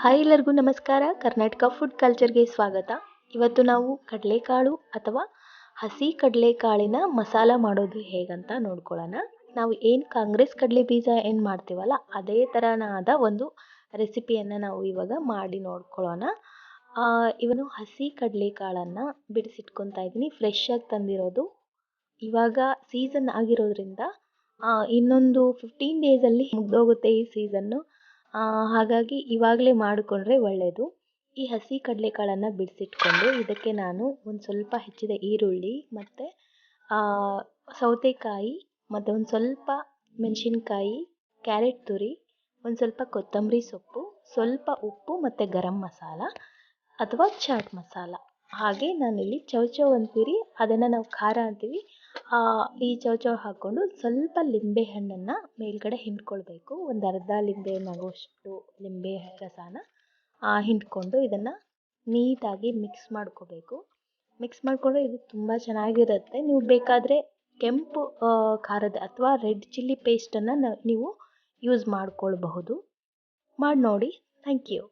Hi ಎಲ್ಲರಿಗೂ ನಮಸ್ಕಾರ. Karnataka food ಕಲ್ಚರ್ಗೆ ಸ್ವಾಗತ. ಇವತ್ತು ನಾವು ಕಡಲೆಕಾಳು ಅಥವಾ ಹಸಿ ಕಡಲೆಕಾಳಿನ ಮಸಾಲ ಮಾಡೋದು ಹೇಗಂತ ನೋಡ್ಕೊಳ್ಳೋಣ. ನಾವು ಏನು ಕಾಂಗ್ರೆಸ್ ಕಡಲೆ ಬೀಜ ಏನು ಮಾಡ್ತೀವಲ್ಲ ಅದೇ ಥರನಾದ ಒಂದು ರೆಸಿಪಿಯನ್ನು ನಾವು ಇವಾಗ ಮಾಡಿ ನೋಡ್ಕೊಳ್ಳೋಣ. ಇವನು ಹಸಿ ಕಡಲೆಕಾಳನ್ನು ಬಿಡಿಸಿಟ್ಕೊತಾ ಇದ್ದೀನಿ, ಫ್ರೆಶ್ ಆಗಿ ತಂದಿರೋದು. ಇವಾಗ ಸೀಸನ್ ಆಗಿರೋದ್ರಿಂದ ಇನ್ನೊಂದು 15 ಡೇಸಲ್ಲಿ ಮುಗ್ದೋಗುತ್ತೆ ಈ ಸೀಸನ್ನು. ಹಾಗಾಗಿ ಇವಾಗಲೇ ಮಾಡಿಕೊಂಡ್ರೆ ಒಳ್ಳೆಯದು. ಈ ಹಸಿ ಕಡಲೆಕಾಳನ್ನು ಬಿಡಿಸಿಟ್ಕೊಂಡು ಇದಕ್ಕೆ ನಾನು ಒಂದು ಸ್ವಲ್ಪ ಹೆಚ್ಚಿದ ಈರುಳ್ಳಿ ಮತ್ತು ಸೌತೆಕಾಯಿ ಮತ್ತು ಒಂದು ಸ್ವಲ್ಪ ಮೆಣಸಿನ್ಕಾಯಿ, ಕ್ಯಾರೆಟ್ ತುರಿ, ಒಂದು ಸ್ವಲ್ಪ ಕೊತ್ತಂಬರಿ ಸೊಪ್ಪು, ಸ್ವಲ್ಪ ಉಪ್ಪು ಮತ್ತು ಗರಂ ಮಸಾಲ ಅಥವಾ ಚಾಟ್ ಮಸಾಲ, ಹಾಗೆ ನಾನಿಲ್ಲಿ ಚೌಚೌ ಅಂತೀರಿ, ಅದನ್ನು ನಾವು ಖಾರ ಅಂತೀವಿ. ಈ ಚೌಚೌ ಹಾಕ್ಕೊಂಡು ಸ್ವಲ್ಪ ಲಿಂಬೆ ಹಣ್ಣನ್ನು ಮೇಲ್ಗಡೆ ಹಿಂಡ್ಕೊಳ್ಬೇಕು. ಒಂದು ಅರ್ಧ ಲಿಂಬೆ ಹಣ್ಣಾಗುವಷ್ಟು ಲಿಂಬೆ ರಸನ ಹಿಂಡ್ಕೊಂಡು ಇದನ್ನು ನೀಟಾಗಿ ಮಿಕ್ಸ್ ಮಾಡ್ಕೋಬೇಕು. ಮಿಕ್ಸ್ ಮಾಡಿಕೊಂಡ್ರೆ ಇದು ತುಂಬ ಚೆನ್ನಾಗಿರುತ್ತೆ. ನೀವು ಬೇಕಾದರೆ ಕೆಂಪು ಖಾರದ ಅಥವಾ ರೆಡ್ ಚಿಲ್ಲಿ ಪೇಸ್ಟನ್ನು ನೀವು ಯೂಸ್ ಮಾಡ್ಕೊಳ್ಬಹುದು. ಮಾಡಿ ನೋಡಿ. Thank you.